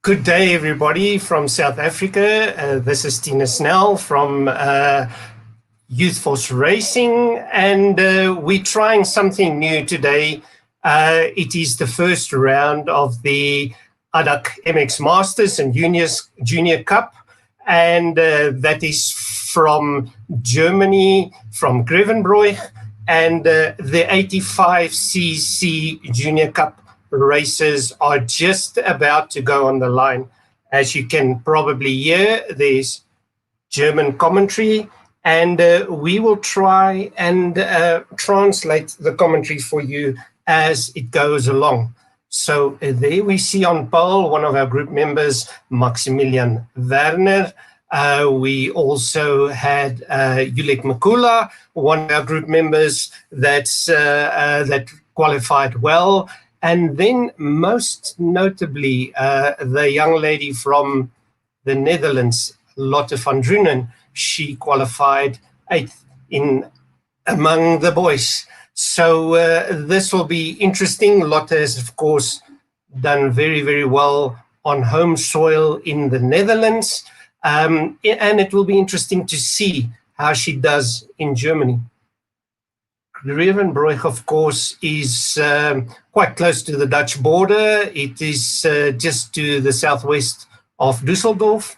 Good day, everybody from South Africa. This is Tina Snell from Youth Force Racing, and we're trying something new today. It is the first round of the ADAC MX Masters and Junior Cup, and that is from Germany, from Grevenbroich, and the 85cc Junior Cup races are just about to go on the line. As you can probably hear, there's German commentary, and we will try and translate the commentary for you as it goes along. So there we see on pole one of our group members, Maximilian Werner. We also had Julek Makula, one of our group members that qualified well. And then most notably, the young lady from the Netherlands, Lotte van Drunen, she qualified 8th among the boys. So this will be interesting. Lotte has, of course, done very, very well on home soil in the Netherlands. And it will be interesting to see how she does in Germany. Grevenbroich, of course, is quite close to the Dutch border. It is just to the southwest of Düsseldorf.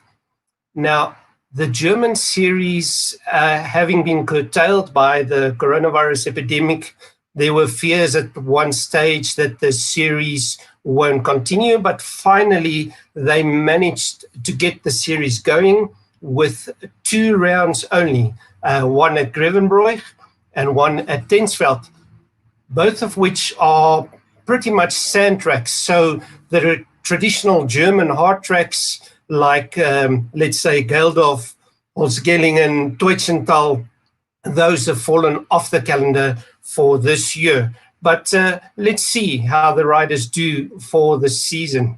Now, the German series, having been curtailed by the coronavirus epidemic, there were fears at one stage that the series won't continue, but finally they managed to get the series going with 2 rounds only, one at Grevenbroich and one at Tensveld, both of which are pretty much sand tracks. So there are traditional German hard tracks like, let's say, Geldorf, Holzgellingen, Teutschenthal. Those have fallen off the calendar for this year. But let's see how the riders do for the season.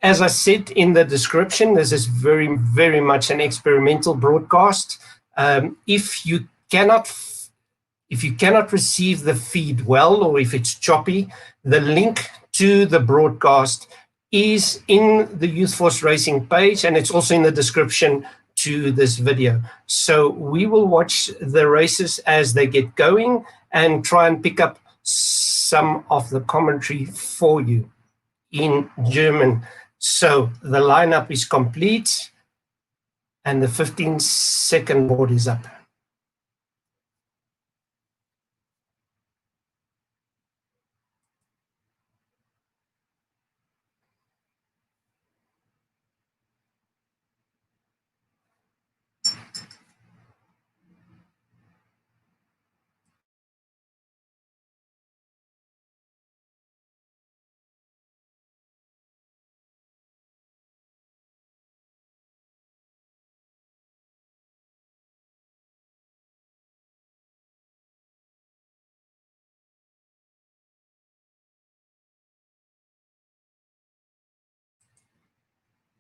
As I said in the description, this is very, very much an experimental broadcast. If you cannot receive the feed well, or if it's choppy, the link to the broadcast is in the Youth Force Racing page, and it's also in the description to this video. So we will watch the races as they get going and try and pick up some of the commentary for you in German. So the lineup is complete and the 15-second board is up.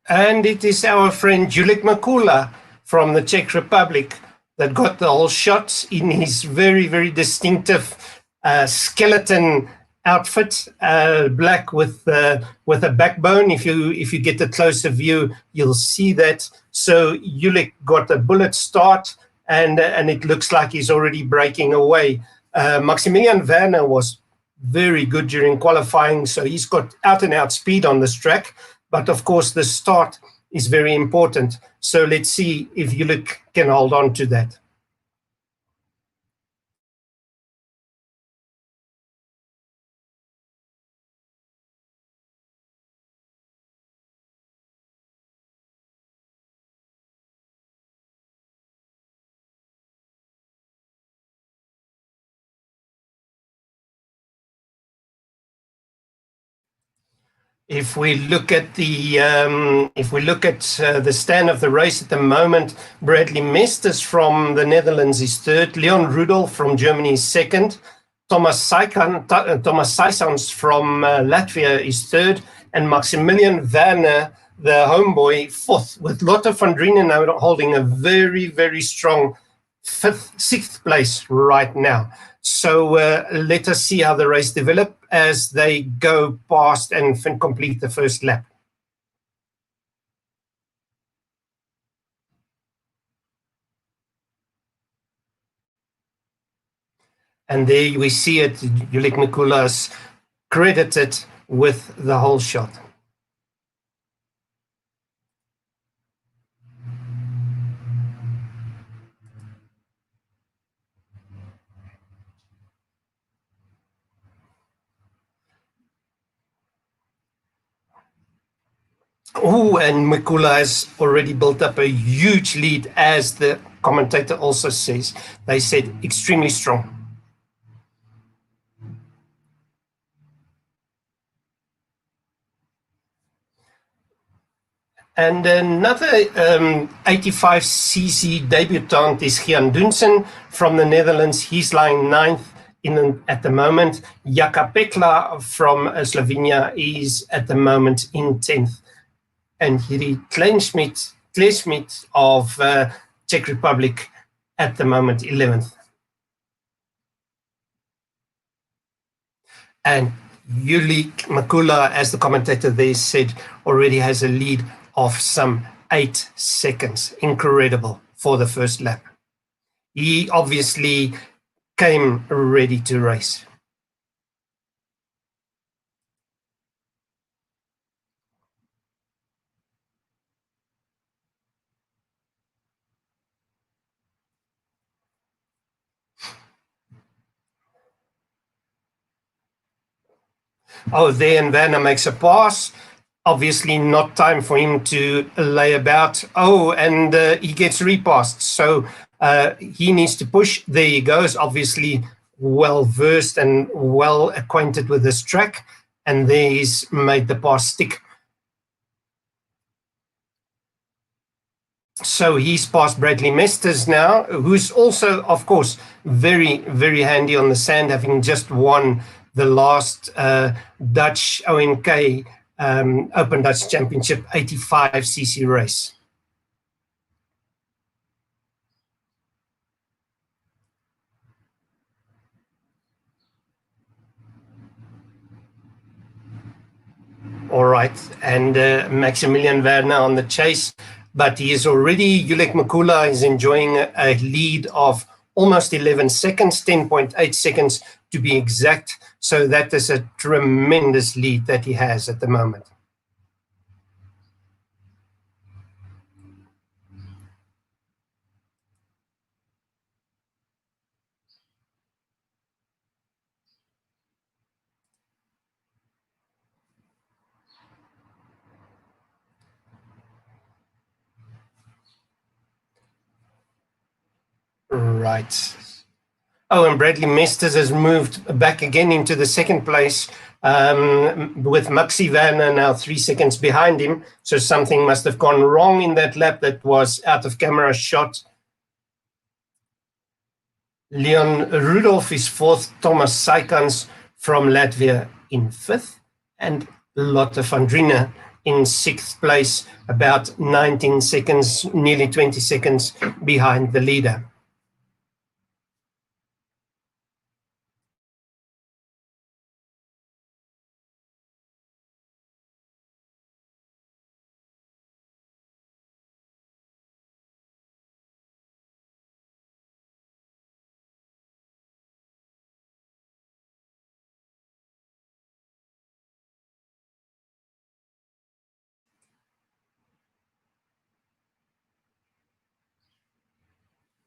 And it is our friend Julek Makula from the Czech Republic that got the whole shot in his very, very distinctive skeleton outfit, black with a backbone. If you get a closer view, you'll see that. So Julek got a bullet start, and it looks like he's already breaking away. Maximilian Werner was very good during qualifying, so he's got out-and-out speed on this track. But of course, the start is very important. So let's see if Julek can hold on to that. If we look at the stand of the race at the moment, Bradley Mesters from the Netherlands is 3rd, Leon Rudolph from Germany is 2nd, Thomas Saisans from Latvia is 3rd, and Maximilian Werner, the homeboy, 4th, with Lotte van Drunen now holding a very, very strong 6th place right now. So let us see how the race develop as they go past and complete the first lap. And there we see it, Julik Mikula's credited with the whole shot. Oh, and Mikula has already built up a huge lead, as the commentator also says. They said extremely strong. And another 85cc debutant is Gian Dunsen from the Netherlands. He's lying ninth at the moment. Jaka Pekla from Slovenia is at the moment in 10th. And Jiri Klesmit of Czech Republic at the moment 11th. And Julik Mikula, as the commentator there said, already has a lead of some 8 seconds. Incredible for the first lap. He obviously came ready to race. Oh, there, and Werner makes a pass. Obviously not time for him to lay about. Oh, and he gets repassed. So he needs to push. There he goes, obviously well versed and well acquainted with this track. And there he's made the pass stick. So he's past Bradley Masters now, who's also, of course, very, very handy on the sand, having just won the last Dutch ONK Open Dutch Championship 85cc race. All right, and Maximilian Werner on the chase, but he is already, Julik Mikula is enjoying a lead of almost 11 seconds, 10.8 seconds to be exact. So that is a tremendous lead that he has at the moment. Right. Oh, and Bradley Masters has moved back again into the second place with Maxi Werner now 3 seconds behind him. So something must have gone wrong in that lap that was out of camera shot. Leon Rudolph is fourth, Thomas Saikans from Latvia in fifth, and Lotte van Drina in sixth place, about 19 seconds, nearly 20 seconds behind the leader.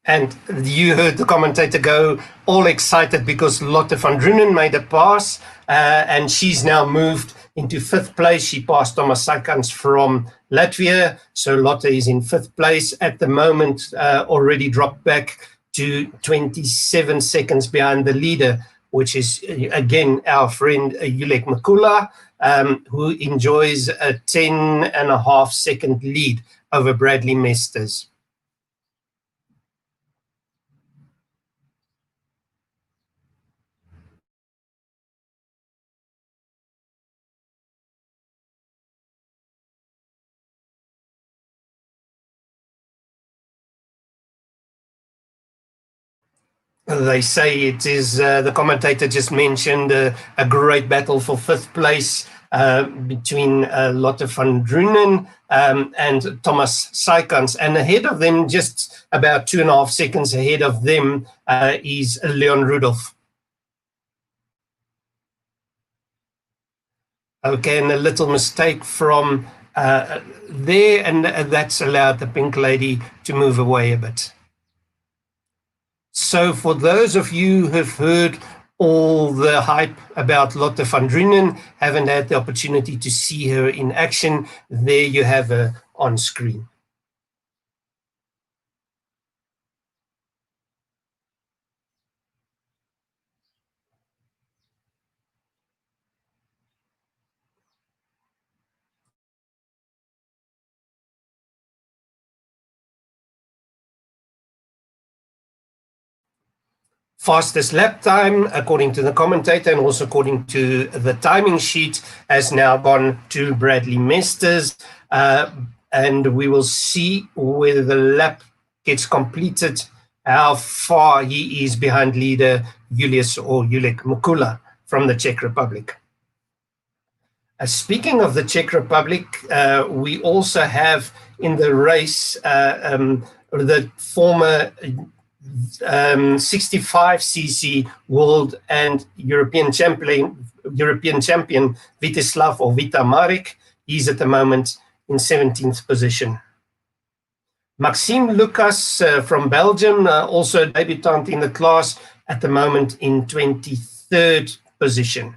And you heard the commentator go all excited because Lotte van Drunen made a pass, and she's now moved into fifth place. She passed Thomas Saikans from Latvia. So Lotte is in fifth place at the moment, already dropped back to 27 seconds behind the leader, which is, again, our friend Julik Mikula, who enjoys a 10.5-second lead over Bradley Masters. They say it is, the commentator just mentioned, a great battle for fifth place between Lotte van Drunen and Thomas Saikans. And ahead of them, just about 2.5 seconds ahead of them, is Leon Rudolph. Okay, and a little mistake from there, and that's allowed the pink lady to move away a bit. So for those of you who've heard all the hype about Lotte van Drunen, haven't had the opportunity to see her in action, there you have her on screen. Fastest lap time, according to the commentator and also according to the timing sheet, has now gone to Bradley Masters. And we will see whether the lap gets completed, how far he is behind leader Julius or Julek Mukula from the Czech Republic. Speaking of the Czech Republic, we also have in the race the former 65cc world and European champion Vitislav or Vita Marek. He's at the moment in 17th position. Maxime Lucas from Belgium, also a debutant in the class, at the moment in 23rd position.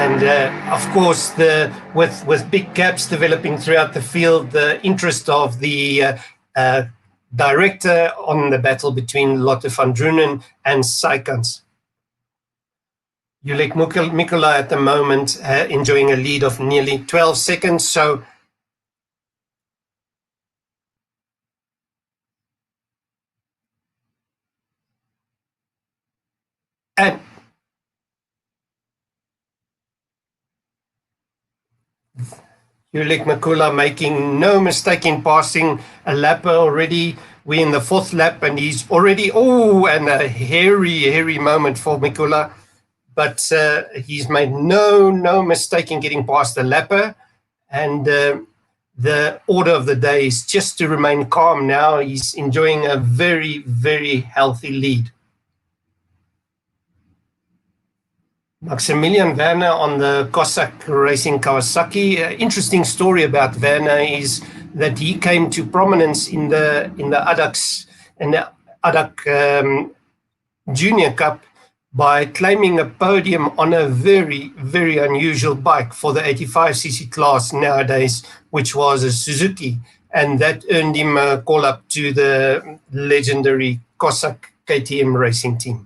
And of course, with big gaps developing throughout the field, the interest of the director on the battle between Lotte van Drunen and Saikans. Julek Mikola at the moment enjoying a lead of nearly 12 seconds. So and Julek Mikola making no mistake in passing a lapper already. We're in the fourth lap and he's already, and a hairy moment for Mikola. But he's made no mistake in getting past the lapper. And the order of the day is just to remain calm now. He's enjoying a very, very healthy lead. Maximilian Werner on the Cossack Racing Kawasaki. Interesting story about Werner is that he came to prominence in the ADAC Junior Cup by claiming a podium on a very, very unusual bike for the 85cc class nowadays, which was a Suzuki. And that earned him a call up to the legendary Cossack KTM racing team.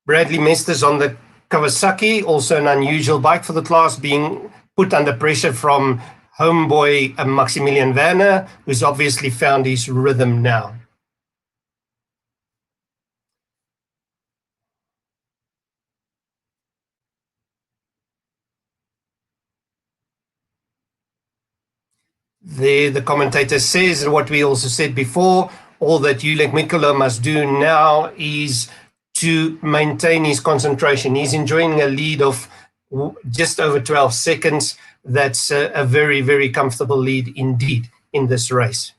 Bradley Masters on the Kawasaki, also an unusual bike for the class, being put under pressure from homeboy Maximilian Werner, who's obviously found his rhythm now. The commentator says what we also said before, all that Oleg Mikula must do now is to maintain his concentration. He's enjoying a lead of just over 12 seconds. That's a very, very comfortable lead indeed in this race.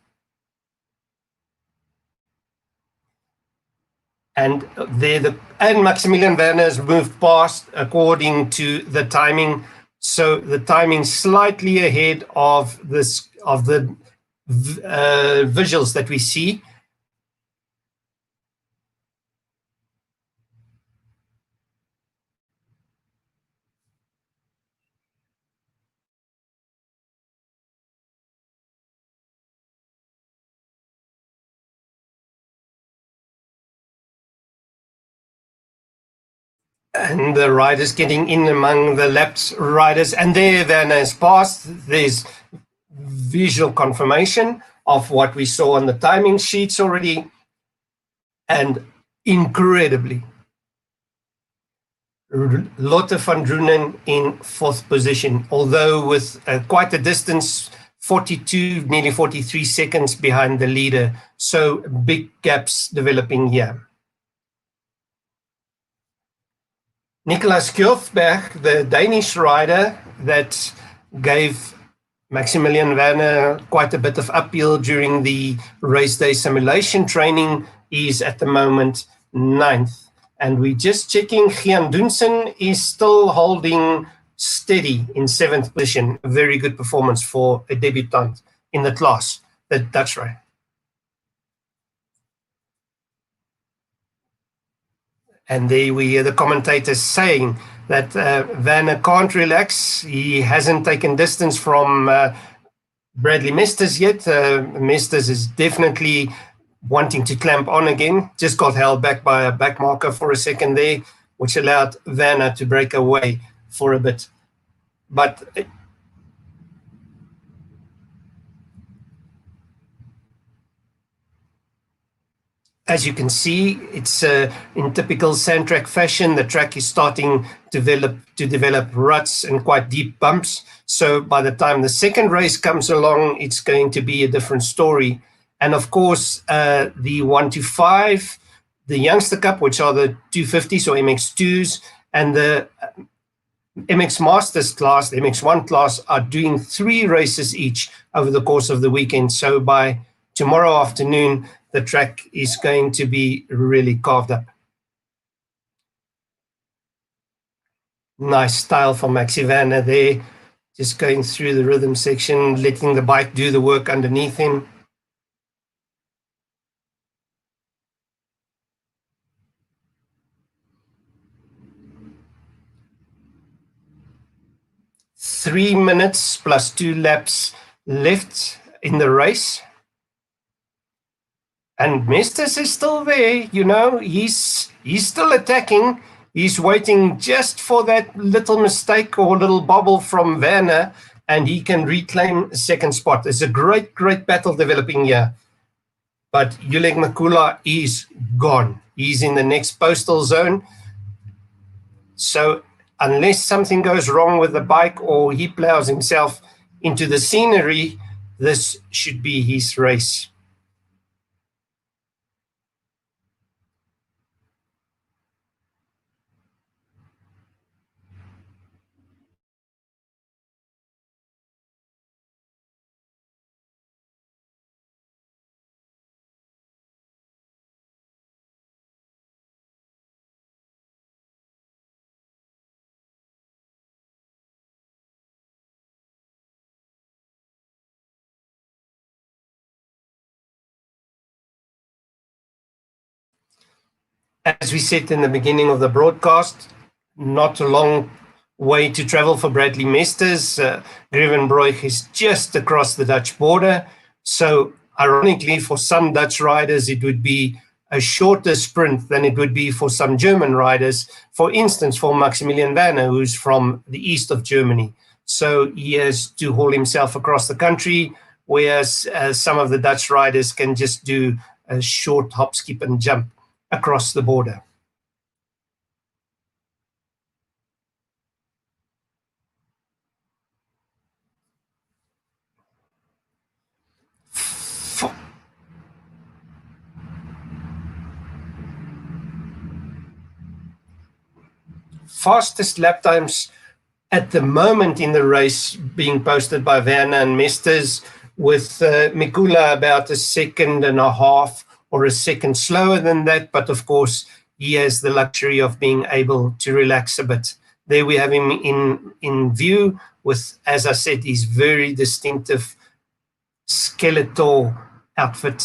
And Maximilian Werner has moved past according to the timing. So the timing slightly ahead of the visuals that we see. And the riders getting in among the lapped riders. And there Werner has passed. There's visual confirmation of what we saw on the timing sheets already. And incredibly, Lotte van Drunen in fourth position, although with quite a distance, 42, nearly 43 seconds behind the leader. So big gaps developing here. Nicolas Kjofberg, the Danish rider that gave Maximilian Werner quite a bit of uphill during the race day simulation training, is at the moment 9th. And we're just checking, Gian Dunsen is still holding steady in 7th position. A very good performance for a debutant in the class, the Dutch rider. And there we hear the commentators saying that Werner can't relax. He hasn't taken distance from Bradley Masters yet. Masters is definitely wanting to clamp on again. Just got held back by a back marker for a second there, which allowed Werner to break away for a bit. But as you can see, it's in typical sand track fashion. The track is starting to develop ruts and quite deep bumps. So by the time the second race comes along, it's going to be a different story. And of course, the 1 to 5, the Youngster Cup, which are the 250s or MX2s, and the MX Masters class, the MX1 class, are doing 3 races each over the course of the weekend. So by tomorrow afternoon, the track is going to be really carved up. Nice style from Maxime Werner there, just going through the rhythm section, letting the bike do the work underneath him. Three minutes plus 2 laps left in the race. And Masters is still there, you know, he's still attacking. He's waiting just for that little mistake or little bobble from Werner, and he can reclaim a second spot. There's a great, great battle developing here. But Oleg Mikula is gone. He's in the next postal zone. So unless something goes wrong with the bike or he plows himself into the scenery, this should be his race. As we said in the beginning of the broadcast, not a long way to travel for Bradley Masters. Grevenbroich is just across the Dutch border. So ironically, for some Dutch riders, it would be a shorter sprint than it would be for some German riders. For instance, for Maximilian Werner, who's from the east of Germany. So he has to haul himself across the country, whereas some of the Dutch riders can just do a short hop, skip, and jump across the border. Fastest lap times at the moment in the race being posted by Werner and Masters, with Mikula about 1.5 seconds or a second slower than that. But of course, he has the luxury of being able to relax a bit. There we have him in view with, as I said, his very distinctive skeletal outfit.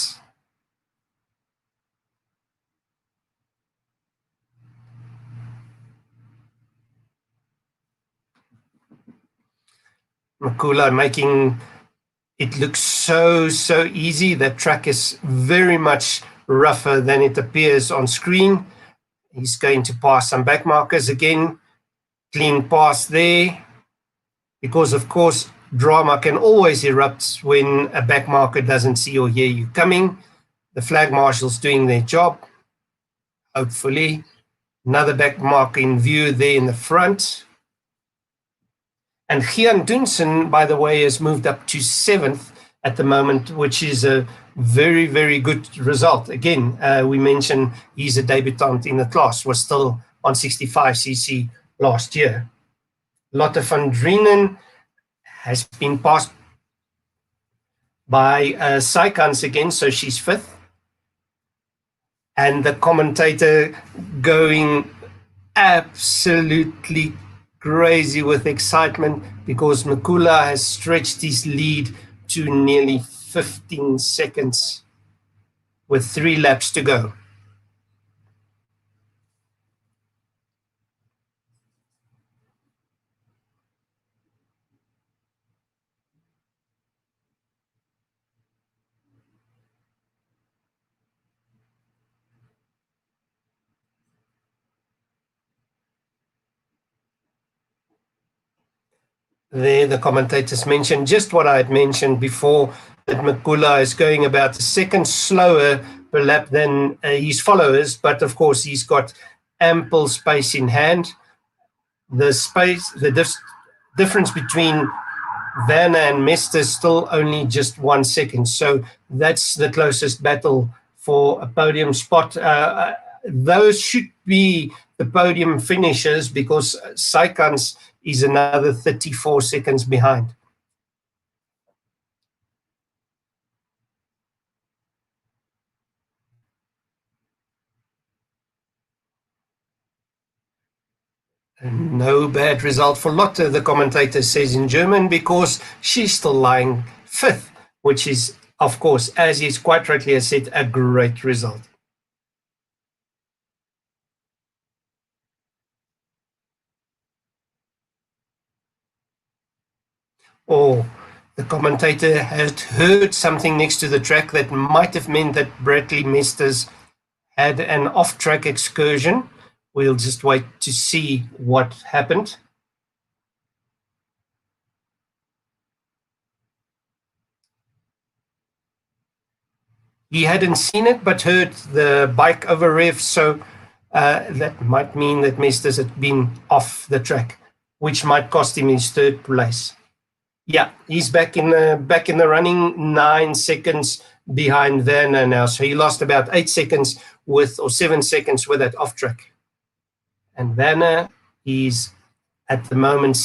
Mikula making it look so easy. The track is very much rougher than it appears on screen. He's going to pass some back markers again. Clean pass there. Because, of course, drama can always erupt when a back marker doesn't see or hear you coming. The flag marshal's doing their job, hopefully. Another back marker in view there in the front. And Gian Dunsen, by the way, has moved up to 7th at the moment, which is a very, very good result. Again, we mentioned he's a debutant in the class, was still on 65cc last year. Lotte van Drienen has been passed by Saikans again, so she's 5th. And the commentator going absolutely crazy with excitement because Mikula has stretched his lead to nearly 15 seconds with 3 laps to go. There, the commentators mentioned just what I had mentioned before, that Mikula is going about 1 second slower per lap than his followers, but of course he's got ample space in hand. The difference between Werner and Mester is still only just 1 second, so that's the closest battle for a podium spot. Those should be the podium finishers because Saikans is another 34 seconds behind. No bad result for Lotte, the commentator says in German, because she's still lying 5th, which is, of course, as he's quite rightly has said, a great result. Or the commentator had heard something next to the track that might have meant that Bradley Masters had an off-track excursion. We'll just wait to see what happened. He hadn't seen it, but heard the bike over rev, so that might mean that Masters had been off the track, which might cost him his 3rd place. Yeah, he's back in the running, 9 seconds behind Werner now. So he lost about 8 seconds or 7 seconds with that off track. And Werner is at the moment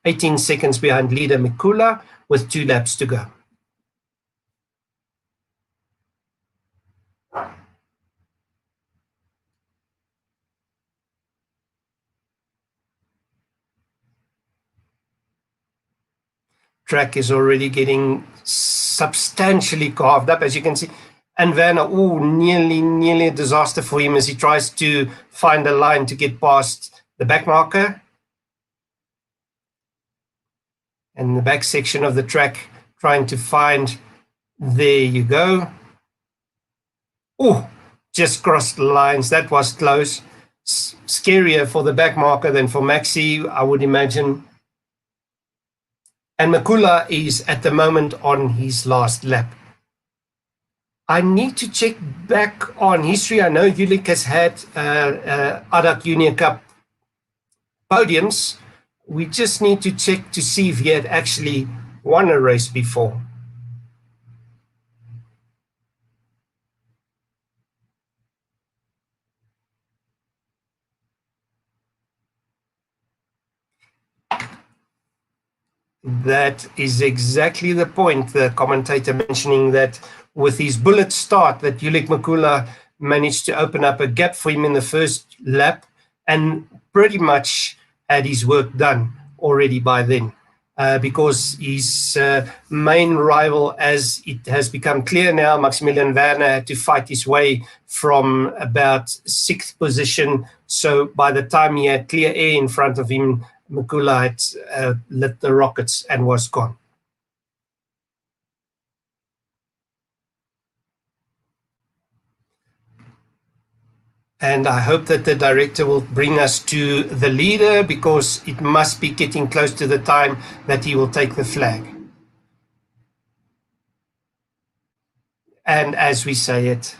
18 seconds behind leader Mikula with 2 laps to go. Track is already getting substantially carved up, as you can see. And Werner, nearly a disaster for him as he tries to find a line to get past the back marker. And the back section of the track, trying to find, there you go. Oh, just crossed the lines. That was close. Scarier for the back marker than for Maxi, I would imagine. And Mikula is at the moment on his last lap. I need to check back on history. I know Ulik has had ADAC Junior Cup podiums. We just need to check to see if he had actually won a race before. That is exactly the point. The commentator mentioning that with his bullet start, that Ulik Mikula managed to open up a gap for him in the first lap and pretty much had his work done already by then. Because his main rival, as it has become clear now, Maximilian Werner, had to fight his way from about 6th position. So by the time he had clear air in front of him, Mikula had lit the rockets and was gone. And I hope that the director will bring us to the leader, because it must be getting close to the time that he will take the flag. And as we say it,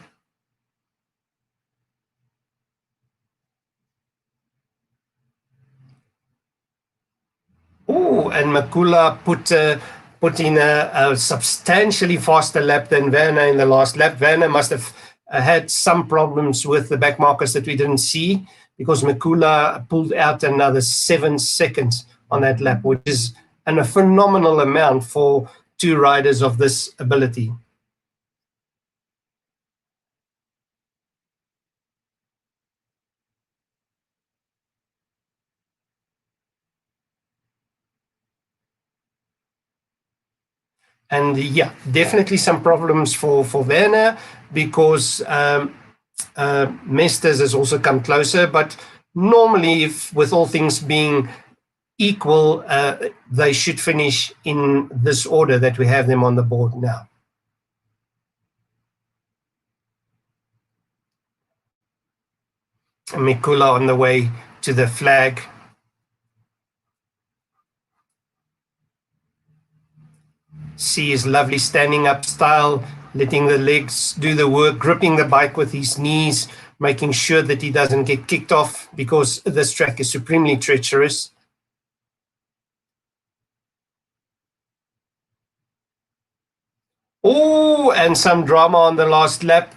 and Mikula put in a substantially faster lap than Werner in the last lap. Werner must have had some problems with the back markers that we didn't see, because Mikula pulled out another 7 seconds on that lap, which is a phenomenal amount for two riders of this ability. And yeah, definitely some problems for Werner, because Masters has also come closer. But normally, if with all things being equal, they should finish in this order that we have them on the board now. Mikula on the way to the flag. See his lovely standing up style, letting the legs do the work, gripping the bike with his knees, making sure that he doesn't get kicked off, because this track is supremely treacherous. Oh, and some drama on the last lap.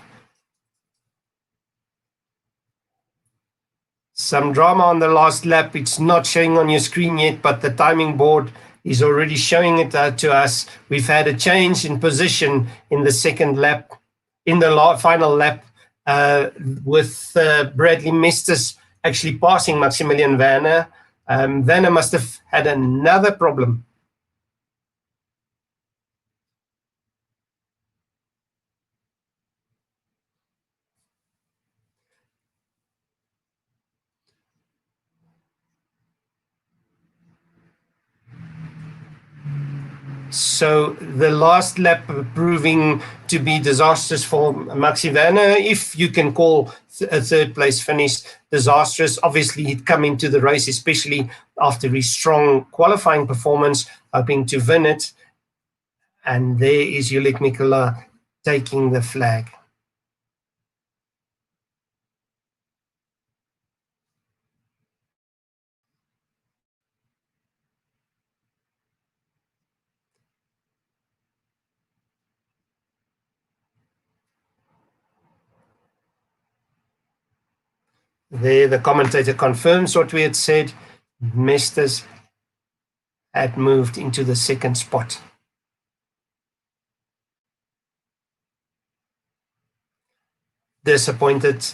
Some drama on the last lap. It's not showing on your screen yet, but the timing board is already showing it to us. We've had a change in position in the second lap, in the final lap, with Bradley Masters actually passing Maximilian Werner. Werner must have had another problem. So the last lap proving to be disastrous for Maxi Werner, if you can call a third place finish disastrous. Obviously, he'd come into the race, especially after his strong qualifying performance, hoping to win it. And there is Ulik Mikula taking the flag. There, the commentator confirms what we had said. Masters had moved into the second spot. Disappointed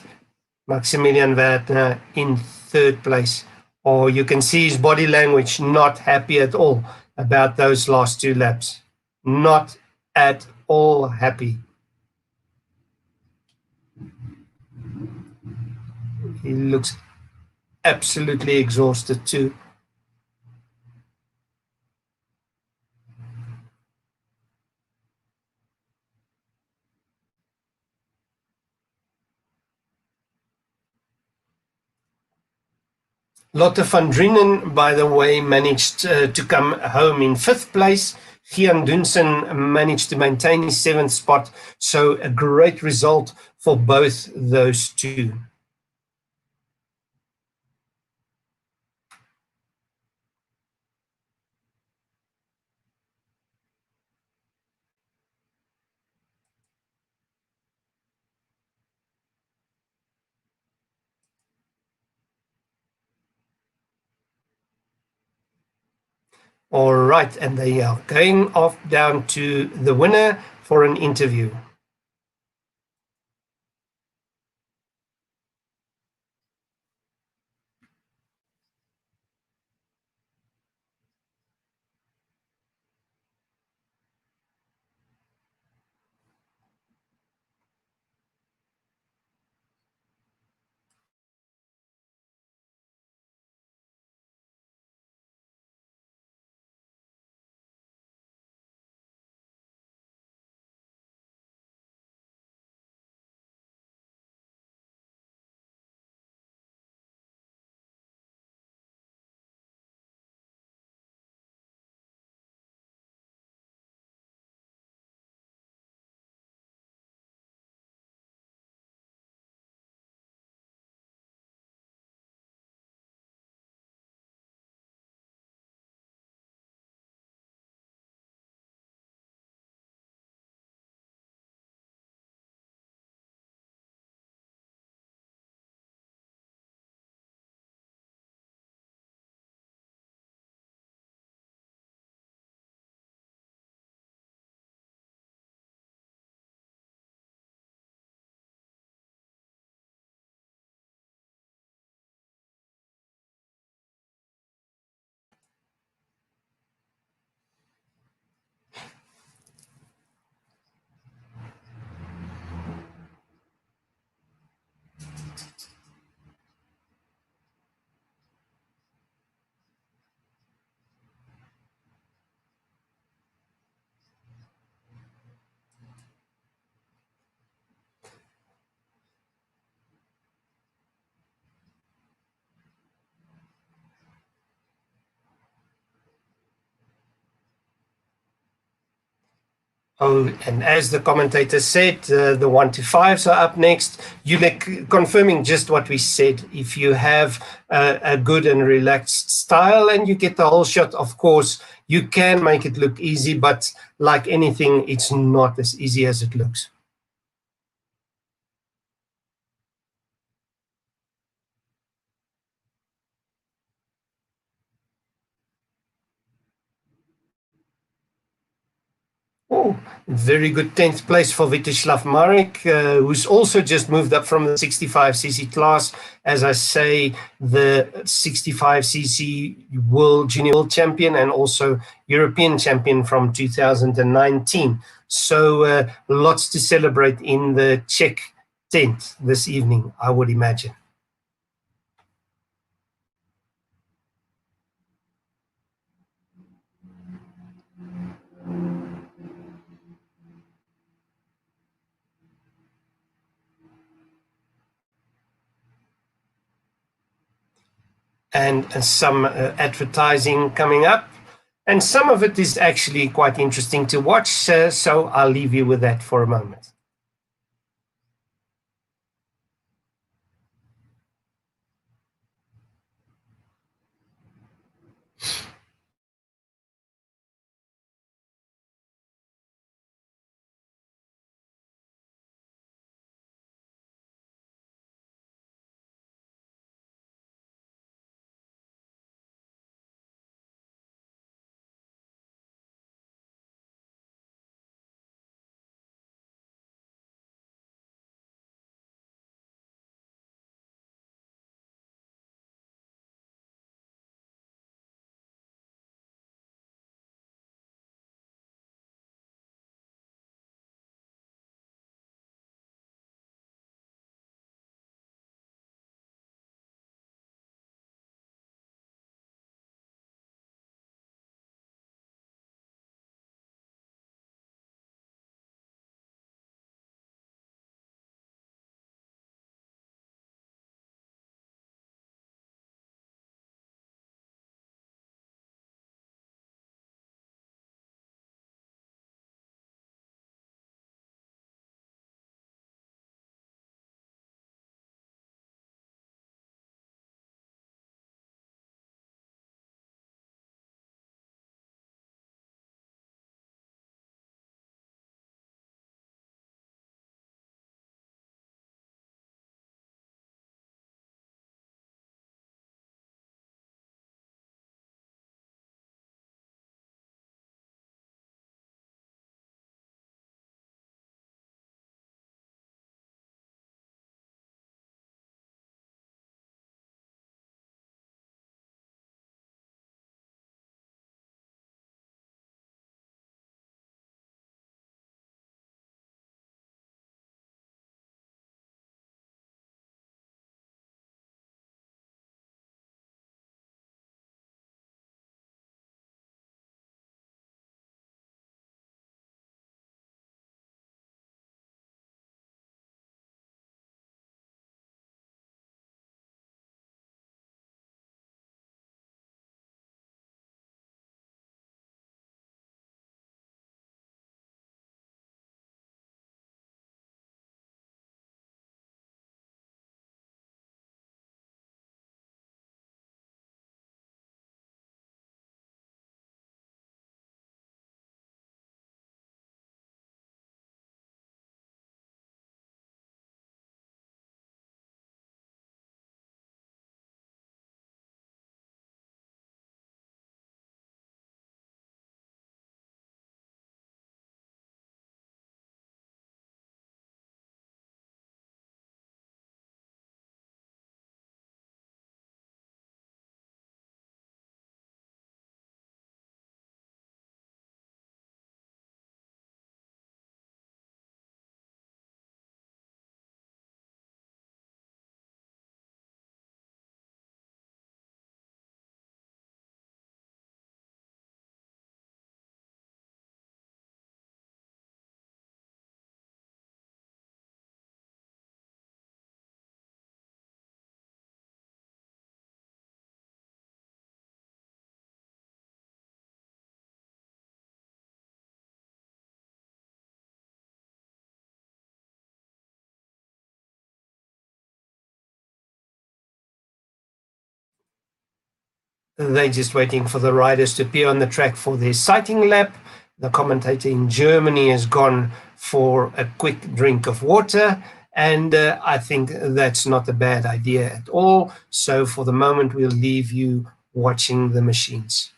Maximilian Werner in third place. Or you can see his body language, not happy at all about those last two laps. Not at all happy. He looks absolutely exhausted too. Lotte van Drienen, by the way, managed to come home in fifth place. Gian Dunsen managed to maintain his seventh spot. So a great result for both those two. All right, and they are going off down to the winner for an interview. Oh, and as the commentator said, the 1 to 5s are up next. Ulek confirming just what we said. If you have a good and relaxed style and you get the whole shot, of course, you can make it look easy, but like anything, it's not as easy as it looks. Oh, very good 10th place for Vitislav Marek, who's also just moved up from the 65cc class. As I say, the 65cc junior world champion and also European champion from 2019. So lots to celebrate in the Czech tent this evening, I would imagine. And some advertising coming up. And some of it is actually quite interesting to watch. So I'll leave you with that for a moment. they're just waiting for the riders to appear on the track for their sighting lap. The commentator in Germany has gone for a quick drink of water, and I think that's not a bad idea at all. So for the moment, we'll leave you watching the machines.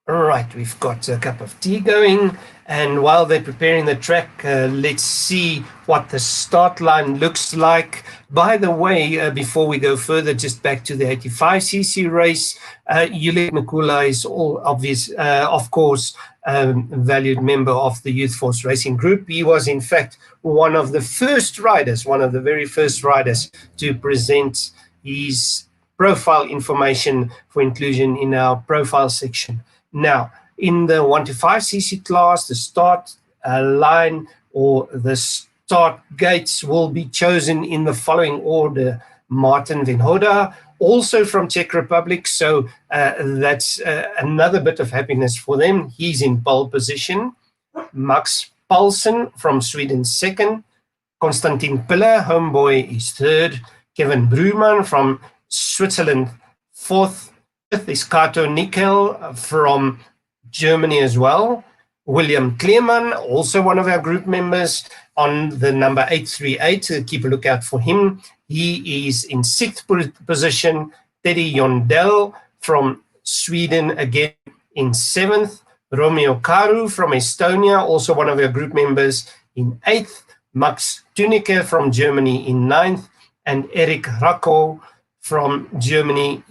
All right, we've got a cup of tea going, and while they're preparing the track, let's see what the start line looks like. By the way, before we go further, just back to the 85cc race, Juliet Mikula is of course, valued member of the Youth Force Racing Group. He was, in fact, one of the very first riders to present his profile information for inclusion in our profile section. Now, in the 125cc class, the start line or the start gates will be chosen in the following order. Martin Venhoda, also from Czech Republic, so that's another bit of happiness for them. He's in pole position. Max Paulsen from Sweden, second. Konstantin Piller, homeboy, is third. Kevin Bruman from Switzerland, fourth. Fifth is Kato Nickel from Germany as well. William Kleeman, also one of our group members, on the number 838. Keep a lookout for him. He is in sixth position. Teddy Yondell from Sweden, again in seventh. Romeo Karu from Estonia, also one of our group members, in eighth. Max Tunicke from Germany in ninth. And Eric Racco from Germany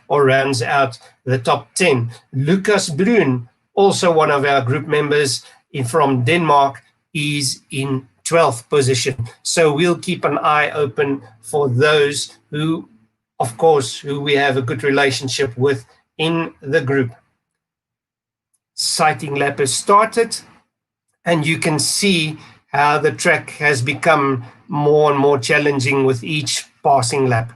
rounds out the top 10. Lucas Brun, also one of our group members from Denmark, is in 12th position. So we'll keep an eye open for those who we have a good relationship with in the group. Sighting lap has started, and you can see how the track has become more and more challenging with each passing lap.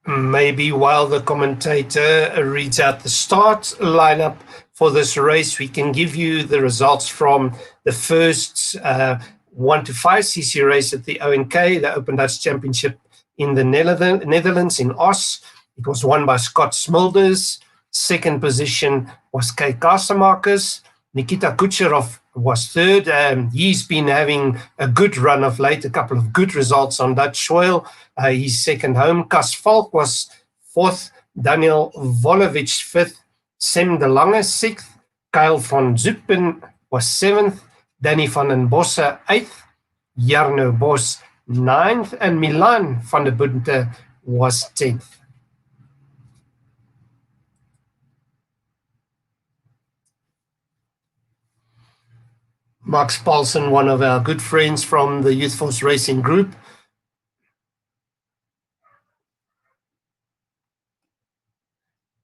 Maybe while the commentator reads out the start lineup for this race, we can give you the results from the first 1 to 5cc race at the ONK, the Open Dutch Championship in the Netherlands, in Os. It was won by Scott Smulders. Second position was Kay Kasemakers. Nikita Kucherov was third. He's been having a good run of late, a couple of good results on Dutch soil. He's second home. Cas Valk was fourth. Daniel Volovich fifth. Sem de Lange sixth. Kyle van Zuppen was seventh. Danny van den Bosse eighth. Jarno Bos ninth. And Milan van der Bunte was 10th. Max Paulsen, one of our good friends from the Youth Force Racing Group.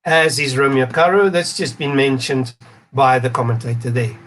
As is Romeo Caro, that's just been mentioned by the commentator there.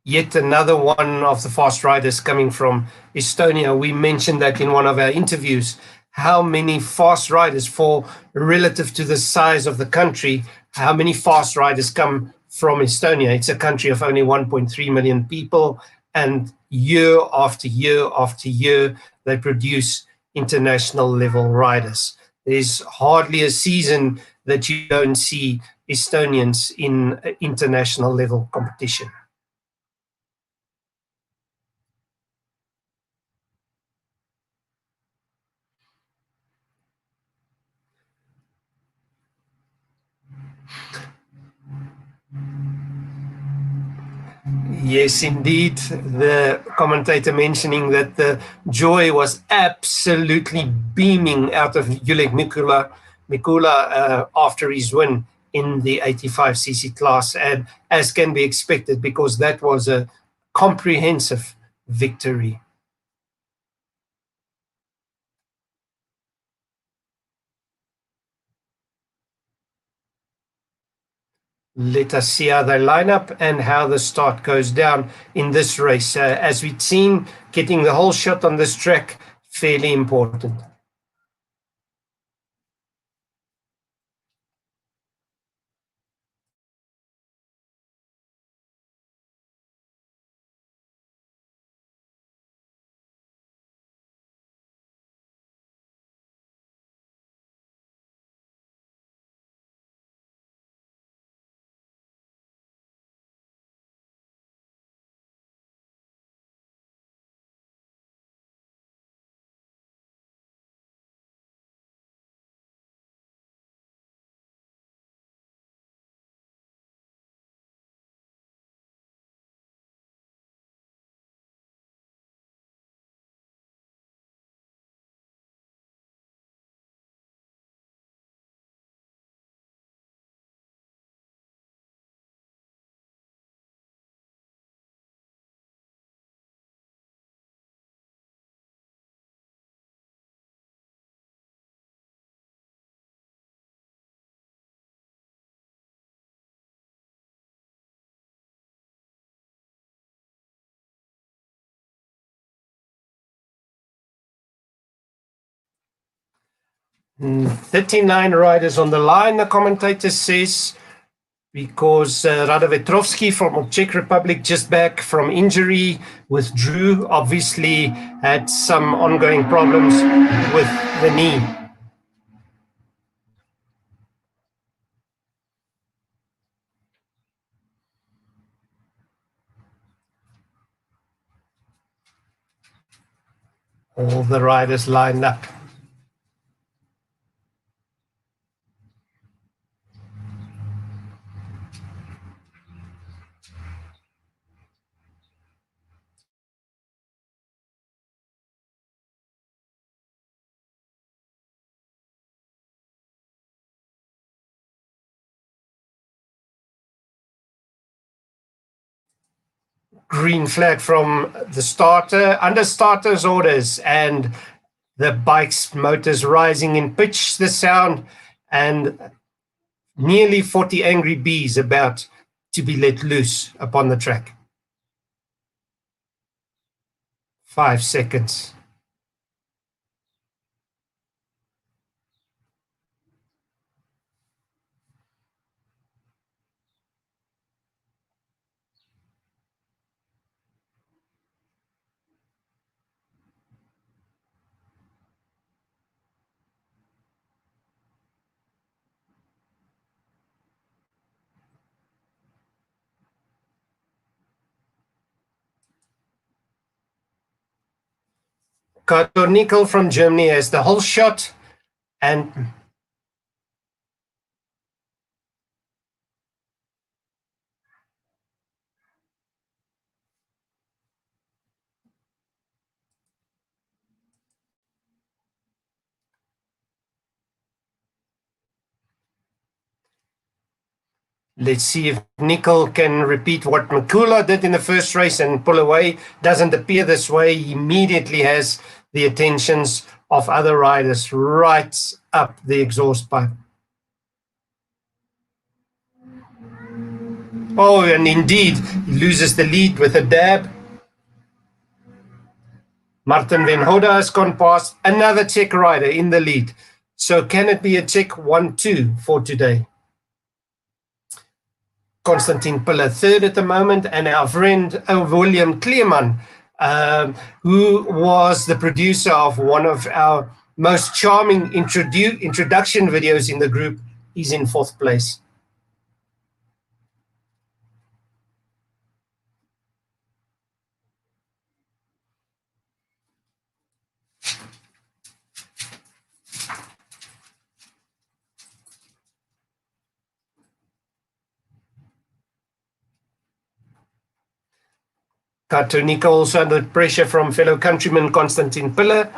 Yet another one of the fast riders coming from Estonia. We mentioned that in one of our interviews, how many fast riders, for relative to the size of the country, how many fast riders come from Estonia. It's a country of only 1.3 million people, and year after year after year, they produce international level riders. There's hardly a season that you don't see Estonians in international level competition. Yes, indeed. The commentator mentioning that the joy was absolutely beaming out of Julek Mikula after his win in the 85cc class, and as can be expected, because that was a comprehensive victory. Let us see how they line up and how the start goes down in this race. As we've seen, getting the whole shot on this track, fairly important. Mm, 39 riders on the line, the commentator says, because Radovetrovsky from Czech Republic, just back from injury, withdrew, obviously had some ongoing problems with the knee. All the riders lined up. Green flag from the starter, under starter's orders, and the bike's motors rising in pitch, the sound, and nearly 40 angry bees about to be let loose upon the track. 5 seconds. Kato Nickel from Germany has the whole shot, and let's see if Nickel can repeat what Makula did in the first race and pull away. Doesn't appear this way. He immediately has the attentions of other riders right up the exhaust pipe. Oh, and indeed, he loses the lead with a dab. Martin Venhoda has gone past another Czech rider in the lead. So can it be a Czech 1-2 for today? Konstantin Piller third at the moment, and our friend William Kleeman, who was the producer of one of our most charming introduction videos in the group, is in fourth place. Katonika also under pressure from fellow countryman Konstantin Piller.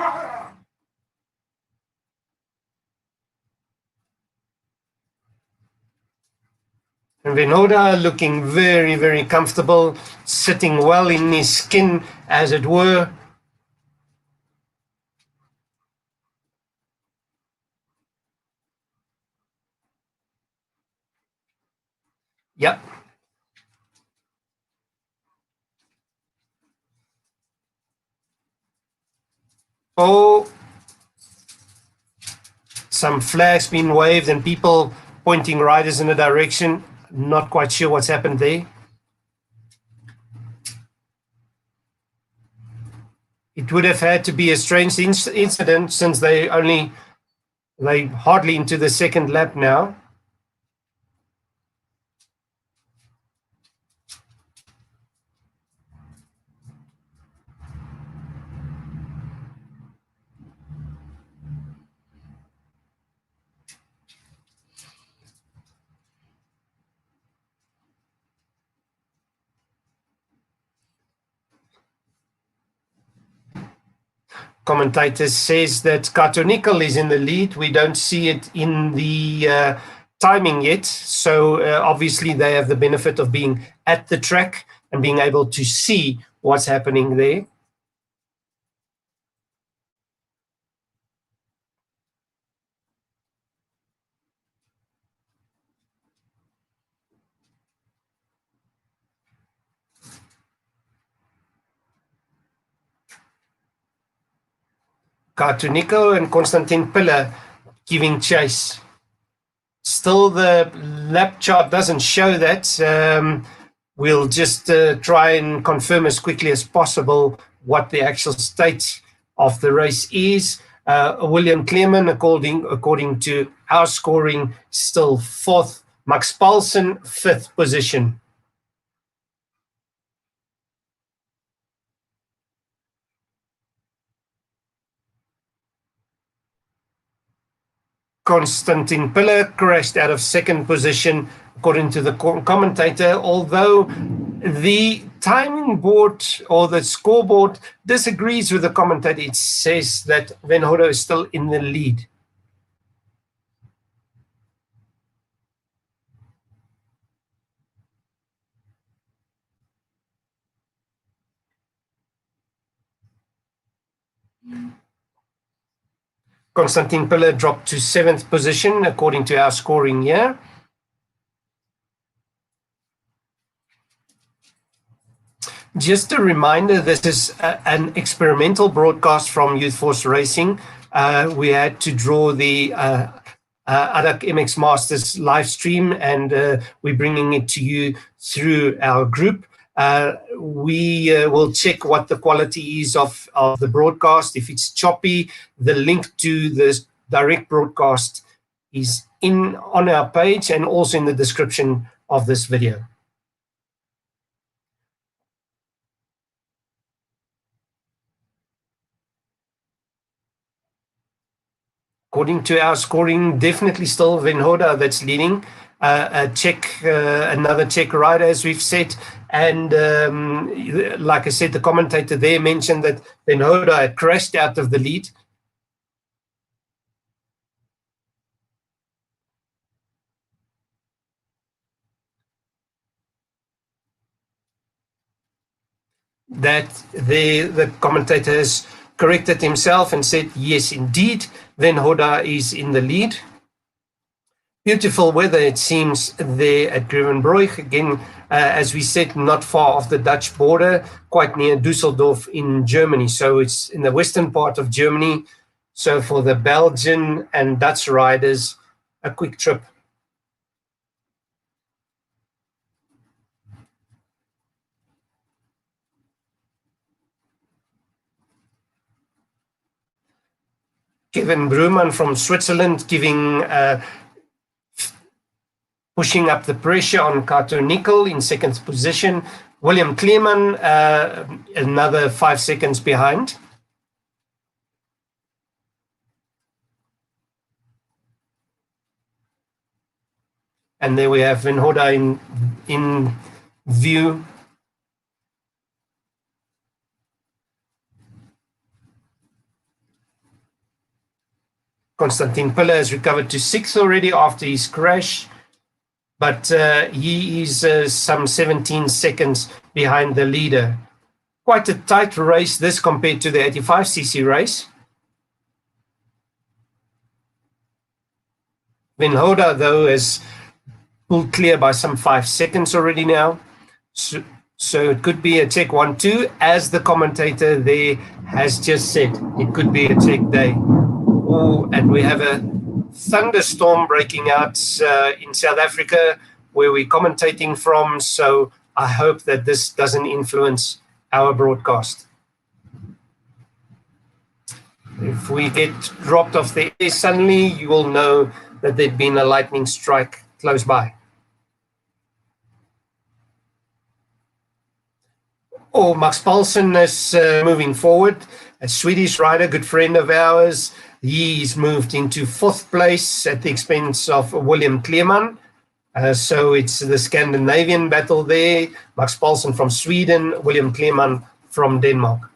And Venoda looking very, very comfortable, sitting well in his skin, as it were. Yep. Oh, some flags being waved and people pointing riders in a direction. Not quite sure what's happened there. It would have had to be a strange incident since they hardly into the second lap now. Commentator says that Kato Nickel is in the lead. We don't see it in the timing yet. So obviously they have the benefit of being at the track and being able to see what's happening there. Kato Nickel and Konstantin Piller giving chase. Still, the lap chart doesn't show that. We'll just try and confirm as quickly as possible what the actual state of the race is. William Kleeman, according to our scoring, still fourth. Max Paulsen, fifth position. Konstantin Piller crashed out of second position, according to the commentator, although the timing board or the scoreboard disagrees with the commentator. It says that Venhoda is still in the lead. Konstantin Piller dropped to seventh position, according to our scoring here. Just a reminder, this is an experimental broadcast from Youth Force Racing. We had to draw the ADAC MX Masters live stream, and we're bringing it to you through our group. We will check what the quality is of the broadcast. If it's choppy, the link to the direct broadcast is on our page and also in the description of this video. according to our scoring, definitely still Venhoda that's leading. Another Czech rider, as we've said. And like I said, the commentator there mentioned that Venhoda had crashed out of the lead. That the commentator has corrected himself and said, yes, indeed, Venhoda is in the lead. Beautiful weather, it seems, there at Grevenbroich. Again, as we said, not far off the Dutch border, quite near Dusseldorf in Germany. So it's in the western part of Germany. So for the Belgian and Dutch riders, a quick trip. Kevin Bruman from Switzerland pushing up the pressure on Kato Nickel in second position. William Kleeman, another 5 seconds behind. And there we have Venhoda in view. Konstantin Piller has recovered to 6th already after his crash, but he is some 17 seconds behind the leader. Quite a tight race, this compared to the 85cc race. Venhoda, though, has pulled clear by some 5 seconds already now. So it could be a Czech 1-2, as the commentator there has just said. It could be a Czech day. Oh, and we have a thunderstorm breaking out in South Africa, where we're commentating from. So I hope that this doesn't influence our broadcast. If we get dropped off the air suddenly, you will know that there'd been a lightning strike close by. Oh, Max Paulsen is moving forward. A Swedish rider, good friend of ours. He's moved into 4th place at the expense of William Kleeman. So it's the Scandinavian battle there. Max Paulsen from Sweden, William Kleeman from Denmark.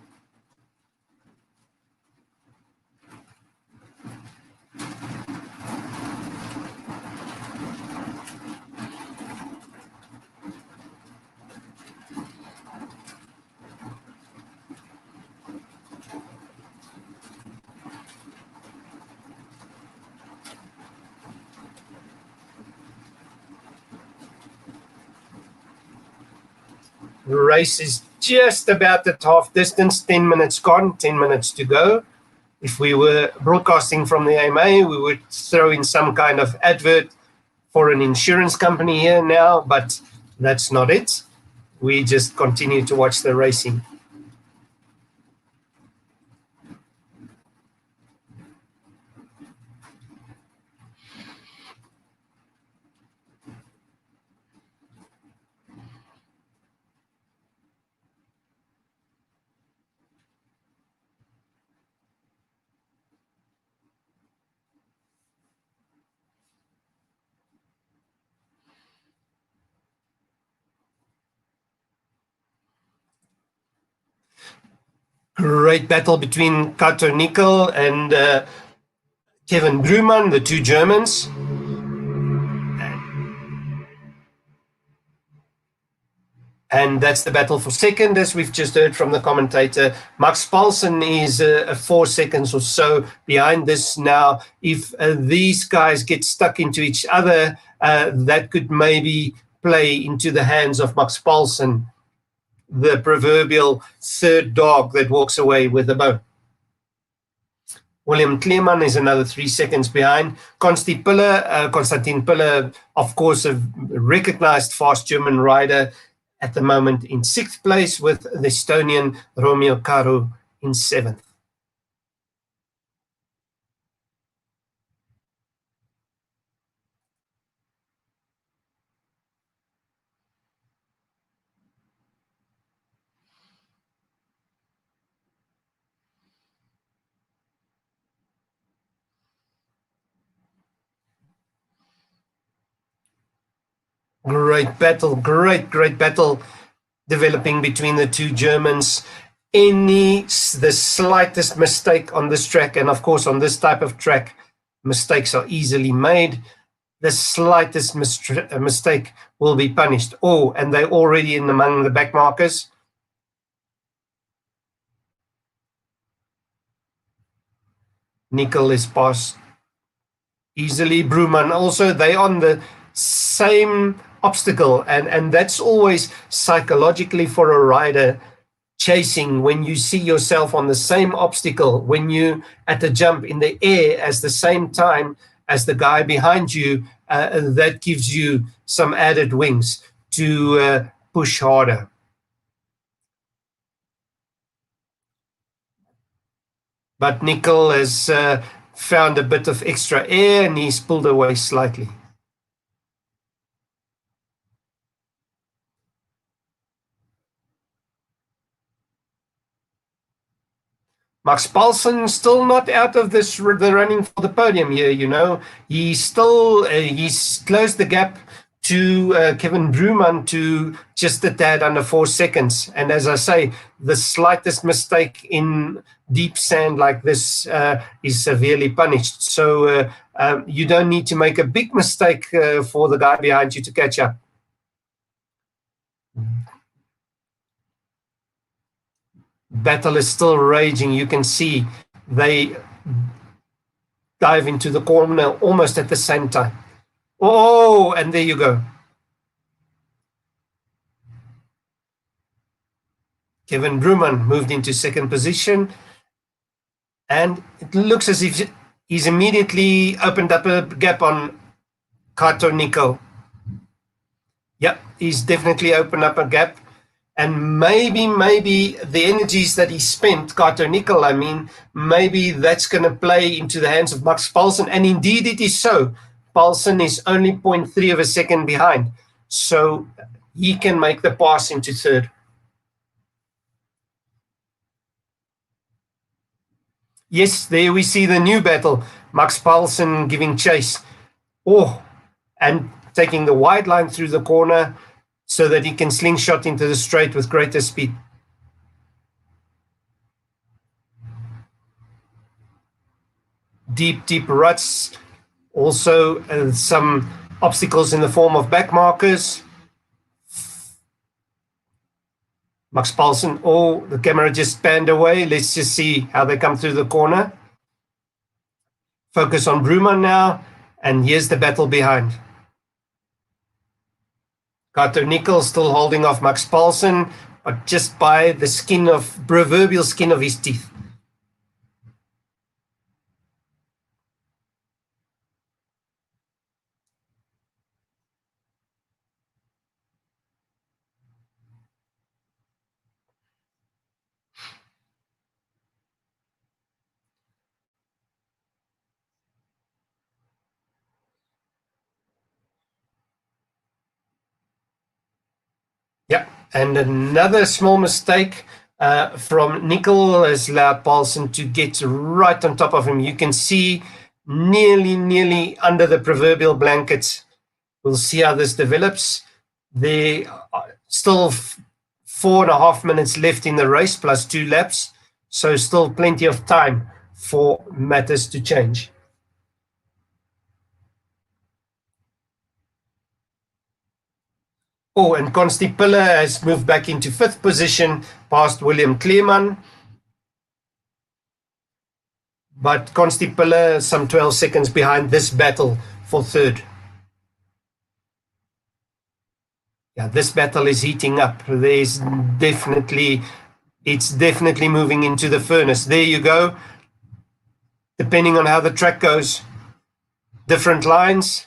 The race is just about at half distance, 10 minutes gone, 10 minutes to go. If we were broadcasting from the AMA, we would throw in some kind of advert for an insurance company here now, but that's not it. We just continue to watch the racing. Great battle between Kato Nickel and Kevin Bruman, the two Germans. And that's the battle for second, as we've just heard from the commentator. Max Paulsen is 4 seconds or so behind this now. If these guys get stuck into each other, that could maybe play into the hands of Max Paulsen, the proverbial third dog that walks away with the bone. William Kleeman is another 3 seconds behind. Konstantin Piller, of course, a recognized fast German rider, at the moment in 6th place, with the Estonian Romeo Karu in 7th. Great battle, great battle developing between the two Germans. The slightest mistake on this track, and of course on this type of track, mistakes are easily made. The slightest mistake will be punished. Oh, and they're already in among the back markers. Nickel is passed easily. Bruman also, they on the same obstacle, and that's always psychologically for a rider chasing, when you see yourself on the same obstacle, when you at the jump in the air at the same time as the guy behind you, that gives you some added wings to push harder. But Nickel has found a bit of extra air and he's pulled away slightly. Max Paulsen still not out of the running for the podium here, you know. He's still, he's closed the gap to Kevin Bruman to just a tad under 4 seconds. And as I say, the slightest mistake in deep sand like this is severely punished. So you don't need to make a big mistake for the guy behind you to catch up. Battle is still raging. You can see they dive into the corner almost at the same time. Oh, and there you go. Kevin Bruman moved into second position, and it looks as if he's immediately opened up a gap on Kato Nico. Yep, he's definitely opened up a gap. And maybe the energies that he spent, Kato Nickel, I mean, maybe that's going to play into the hands of Max Paulsen. And indeed it is so. Paulsen is only 0.3 of a second behind. So he can make the pass into third. Yes, there we see the new battle. Max Paulsen giving chase. Oh, and taking the wide line through the corner, so that he can slingshot into the straight with greater speed. Deep ruts. Also some obstacles in the form of back markers. Max Paulsen, oh, the camera just panned away. Let's just see how they come through the corner. Focus on Bruman now, and here's the battle behind. Kato Nickel still holding off Max Paulsen, but just by the proverbial skin of his teeth. Yeah, and another small mistake from Nickel has allowed Paulsen to get right on top of him. You can see nearly under the proverbial blanket. We'll see how this develops. There are still 4.5 minutes left in the race, plus 2 laps. So still plenty of time for matters to change. Oh, and Consti Piller has moved back into 5th position past William Kleeman. But Consti Piller some 12 seconds behind this battle for 3rd. Yeah, this battle is heating up. It's definitely moving into the furnace. There you go. Depending on how the track goes, different lines.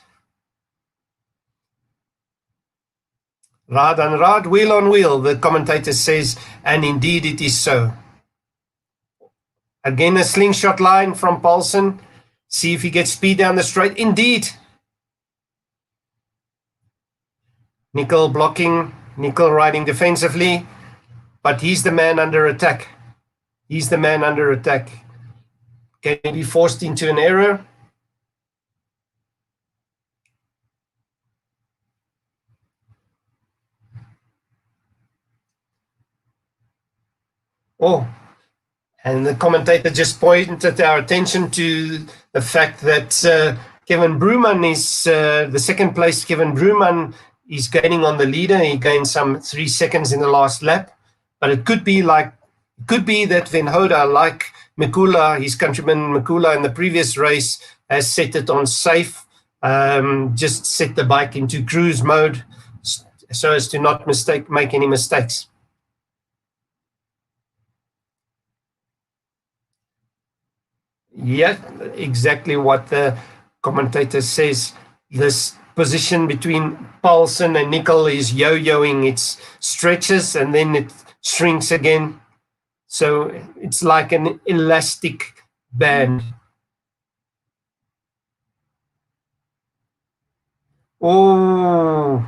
Rad on rad, wheel on wheel, the commentator says, and indeed it is so. Again, a slingshot line from Paulsen. See if he gets speed down the straight. Indeed. Nickel blocking, Nickel riding defensively, but he's the man under attack. He's the man under attack. Can he be forced into an error? Oh, and the commentator just pointed our attention to the fact that Kevin Bruman is the second place. Kevin Bruman is gaining on the leader. He gained some 3 seconds in the last lap, but it could be that Venhoda, like Mikula, his countryman Mikula in the previous race, has set it on safe, just set the bike into cruise mode so as to not make any mistakes. Yeah, exactly what the commentator says. This position between Paulson and Nickel is yo-yoing. It stretches and then it shrinks again. So it's like an elastic band. Oh,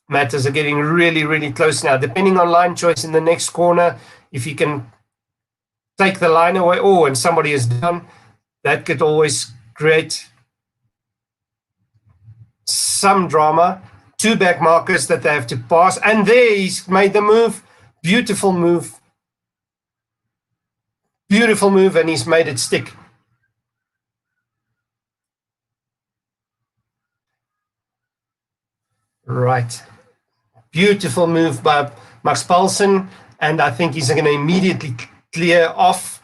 matters are getting really, really close now. Depending on line choice in the next corner, if you can take the line away, and somebody is down, that could always create some drama. 2 back markers that they have to pass, and there he's made the move. Beautiful move, and he's made it stick. Right, beautiful move by Max Paulsen, and I think he's going to immediately clear off,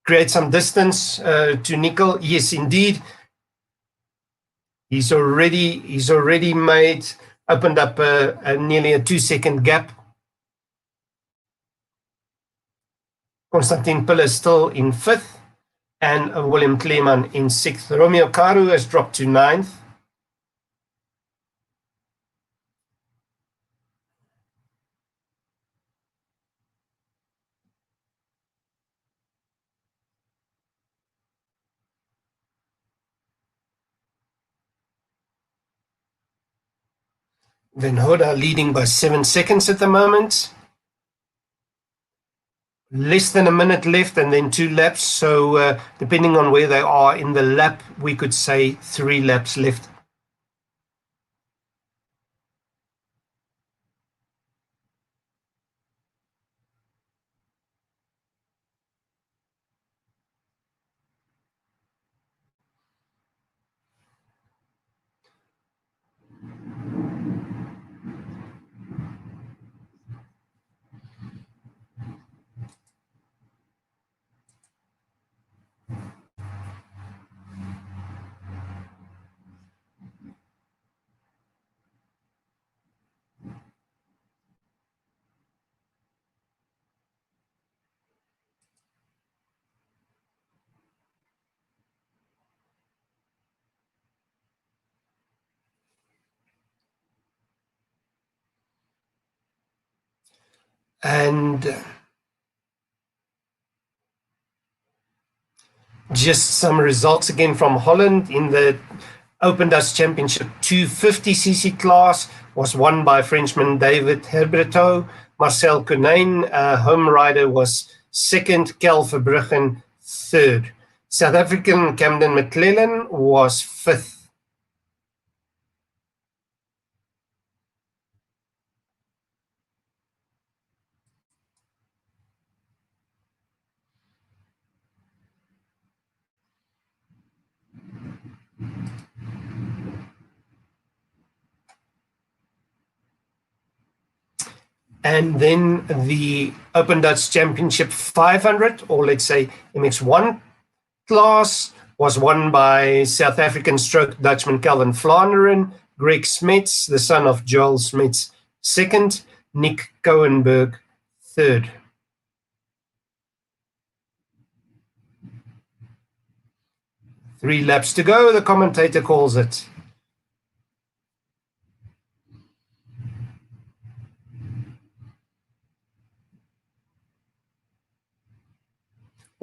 create some distance to Nickel. Yes, indeed, he's already opened up nearly a 2-second gap. Konstantin Piller still in 5th, and Willem Kleeman in 6th. Romeo Karu has dropped to 9th. Venhoda leading by 7 seconds at the moment. Less than a minute left and then 2 laps. So depending on where they are in the lap, we could say 3 laps left. And just some results again from Holland in the Open Dutch Championship 250cc class was won by Frenchman David Herberto. Marcel Konijn, home rider, was 2nd. Kel Verbruggen 3rd. South African Camden McClellan was 5th. And then the Open Dutch Championship 500, or let's say MX1 class, was won by South African stroke Dutchman Calvin Vlaanderen, Greg Smets, the son of Joel Smets, 2nd, Nick Cohenberg, 3rd. Three laps to go, the commentator calls it.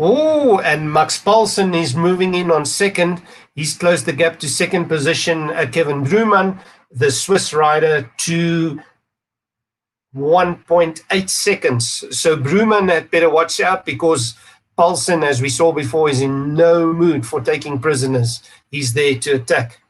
Oh, and Max Paulsen is moving in on 2nd. He's closed the gap to 2nd position. Kevin Bruman, the Swiss rider, to 1.8 seconds. So Bruman had better watch out, because Paulsen, as we saw before, is in no mood for taking prisoners. He's there to attack.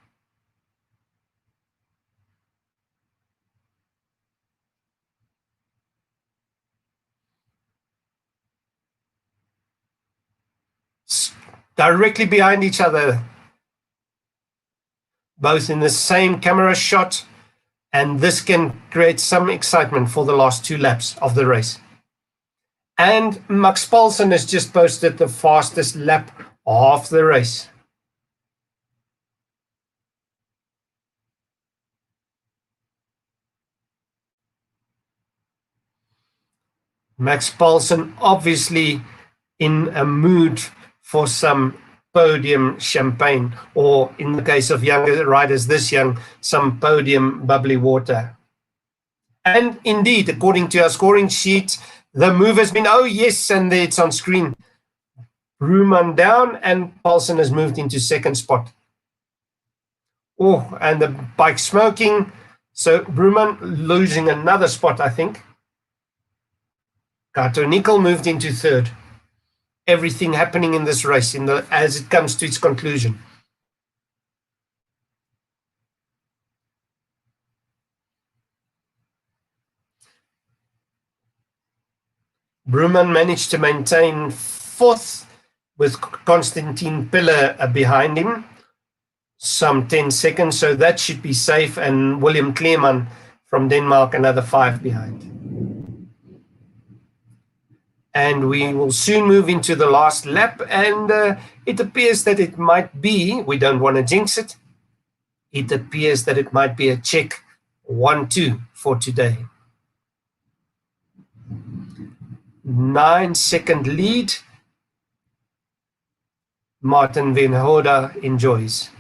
directly behind each other, both in the same camera shot, and this can create some excitement for the last 2 laps of the race. And Max Paulsen has just posted the fastest lap of the race. Max Paulsen obviously in a mood for some podium champagne, or in the case of younger riders this young, some podium bubbly water. And indeed, according to our scoring sheet, the move has been, oh yes, and there it's on screen. Ruman down, and Paulsen has moved into second spot. Oh, and the bike smoking. So Ruman losing another spot, I think. Kato Nickel moved into third. Everything happening in this race as it comes to its conclusion. Bruman managed to maintain fourth with Konstantin Piller behind him, some 10 seconds, so that should be safe, and William Kleeman from Denmark another 5 behind. And we will soon move into the last lap, and it appears that it might be, we don't want to jinx it, it appears that it might be a Czech 1-2 for today. 9-second lead. Martin Van Hoda enjoys.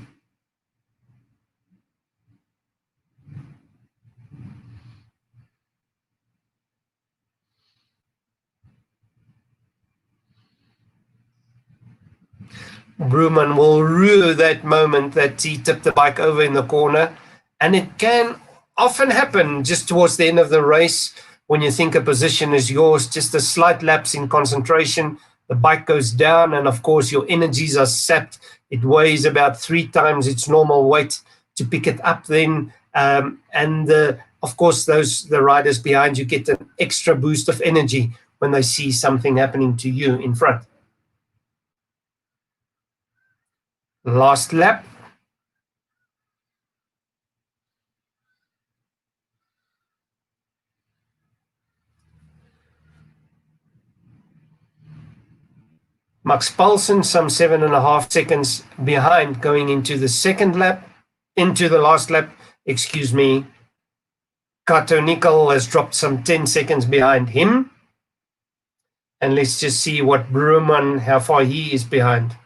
Bruman will rue that moment that he tipped the bike over in the corner, and it can often happen just towards the end of the race when you think a position is yours, just a slight lapse in concentration, the bike goes down, and of course your energies are sapped. It weighs about 3 times its normal weight to pick it up then, of course the riders behind you get an extra boost of energy when they see something happening to you in front. Last lap. Max Paulsen some 7.5 seconds behind going into the last lap, excuse me. Kato Nickel has dropped some 10 seconds behind him. And let's just see what Bruman, how far he is behind.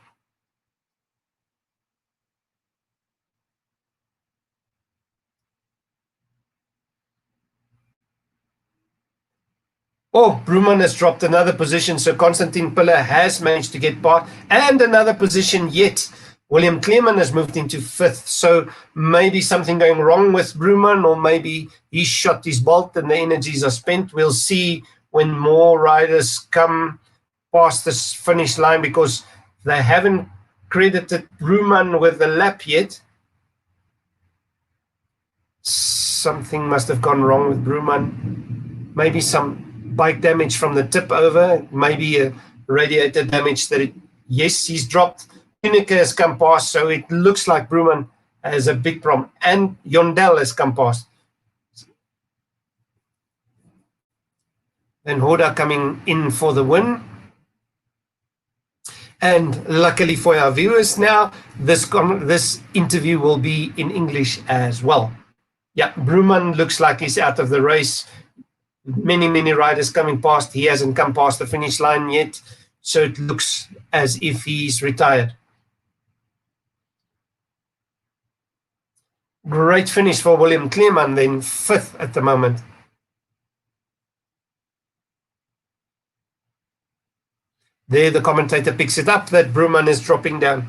Oh, Bruman has dropped another position, so Konstantin Piller has managed to get by, and another position yet. William Kleeman has moved into 5th, so maybe something going wrong with Bruman, or maybe he shot his bolt and the energies are spent. We'll see when more riders come past this finish line, because they haven't credited Bruman with the lap yet. Something must have gone wrong with Bruman. Maybe some bike damage from the tip over, maybe a radiator damage yes, he's dropped. Tunica has come past, so it looks like Bruman has a big problem. And Yondell has come past. And Hoda coming in for the win. And luckily for our viewers now, this interview will be in English as well. Yeah, Bruman looks like he's out of the race. Many riders coming past. He hasn't come past the finish line yet, so it looks as if he's retired. Great finish for William Kleeman, then 5th at the moment. There the commentator picks it up that Bruman is dropping down.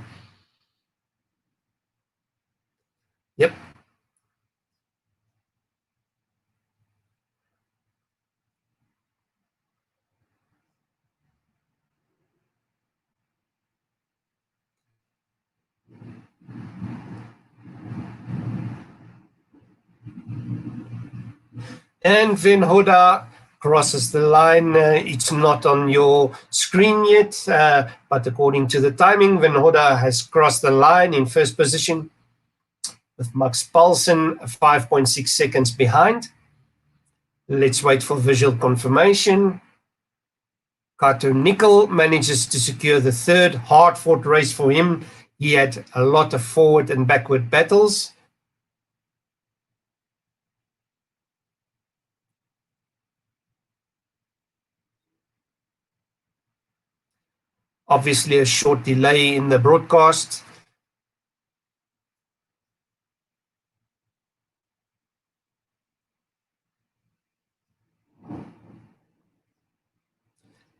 Yep. And Van Hoda crosses the line. It's not on your screen yet, but according to the timing, Van Hodder has crossed the line in first position, with Max Paulsen 5.6 seconds behind. Let's wait for visual confirmation. Kato Nickel manages to secure the third hard-fought race for him. He had a lot of forward and backward battles. Obviously, a short delay in the broadcast.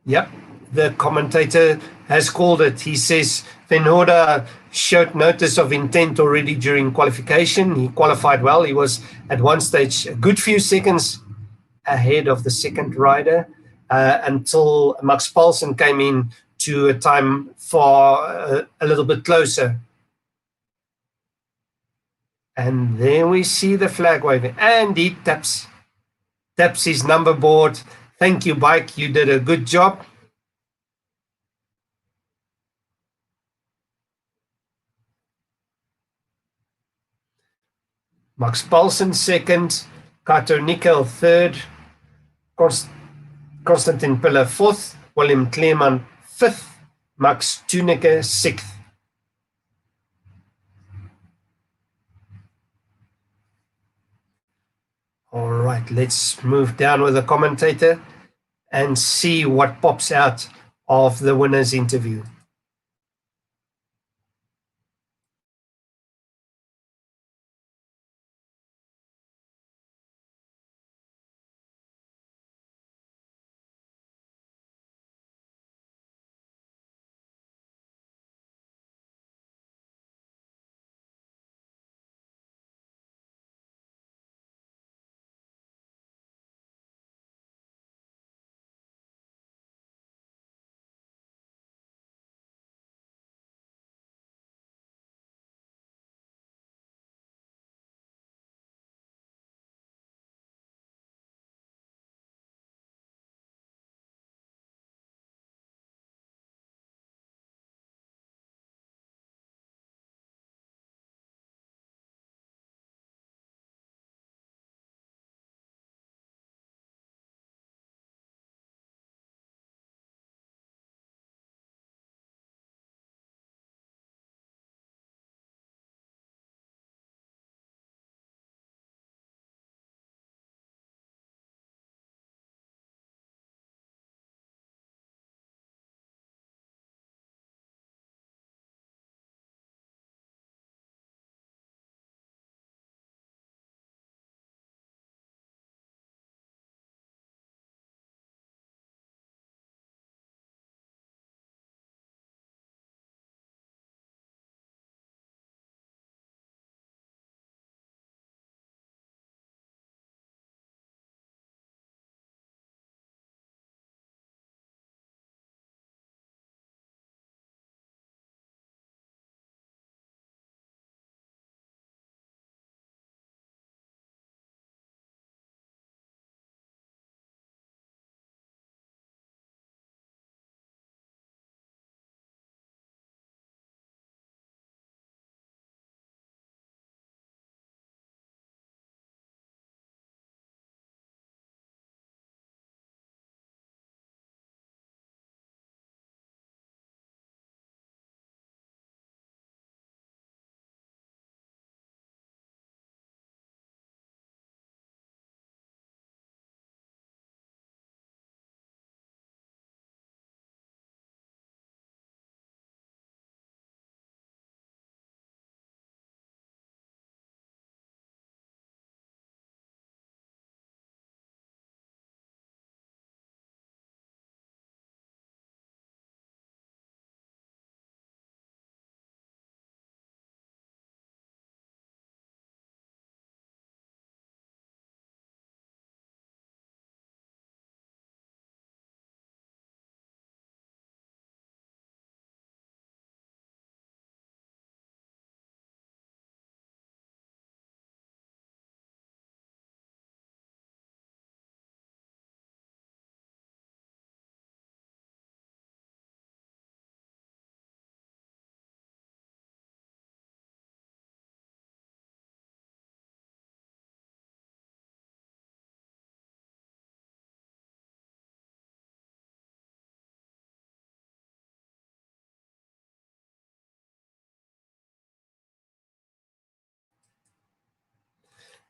Yep, the commentator has called it. He says Van Hodder showed notice of intent already during qualification. He qualified well. He was at one stage a good few seconds ahead of the second rider until Max Paulsen came in to a time far a little bit closer. And then we see the flag waving, and he taps his number board. Thank you, bike. You did a good job. Max Paulsen second, Kato Nickel third, Konstantin Piller fourth, William Kleeman fifth, Max Tunicke sixth. All right, let's move down with the commentator and see what pops out of the winner's interview.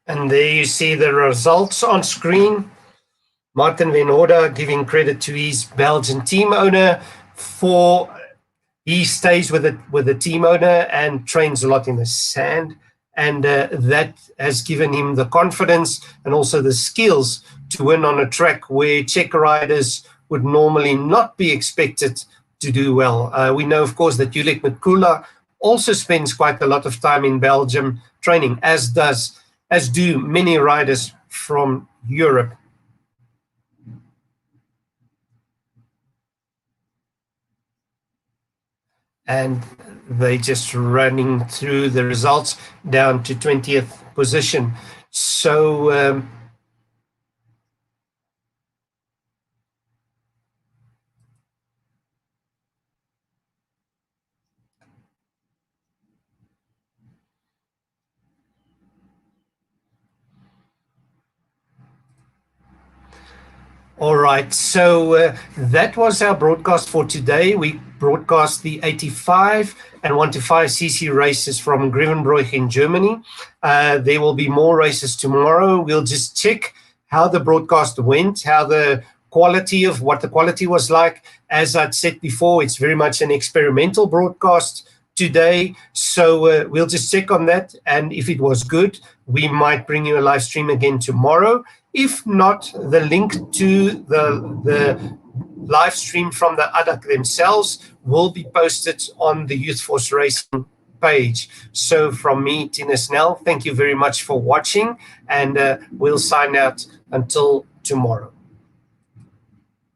And there you see the results on screen. Martin Van Orde giving credit to his Belgian team owner for he stays with the team owner and trains a lot in the sand. And that has given him the confidence and also the skills to win on a track where Czech riders would normally not be expected to do well. We know, of course, that Julik Mikula also spends quite a lot of time in Belgium training, as do many riders from Europe. And they just running through the results down to 20th position. So all right, so that was our broadcast for today. We broadcast the 85 and 125cc races from Grevenbroich in Germany. There will be more races tomorrow. We'll just check how the broadcast went, how the quality of what the quality was like. As I'd said before, it's very much an experimental broadcast today. So we'll just check on that. And if it was good, we might bring you a live stream again tomorrow. If not, the link to the live stream from the ADAC themselves will be posted on the Youth Force Racing page. So from me, Tina Snell, thank you very much for watching, and we'll sign out until tomorrow.